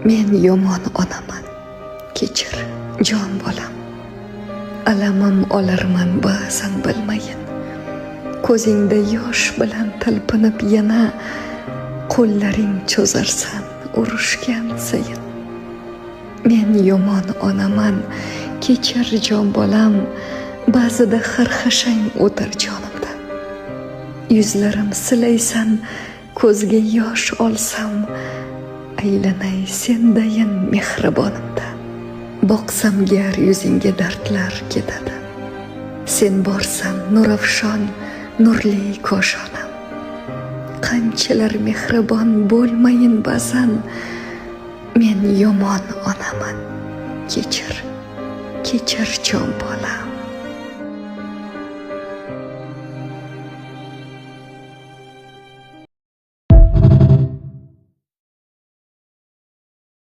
Men yomon onaman, kechir jon bolam. Alamim olarman ba'zan bilmayin. Ko'zingda yosh bilan talpinib yana qo'llaring cho'zarsan urushgan sayin. Men yomon onaman, kechir jon bolam. Ba'zida xirxashang o'tar jonimda. Yuzlarim silaysan, ko'zga yosh olsam, aylanay sendayin mehribonimda. Boqsam gar yuzingga dardlar ketadi. Sen borsan nurafshon, nurli koshonam. Qanchalar mehribon bo'lmayin ba'zan, men yomon onaman. Kechir jon bolam.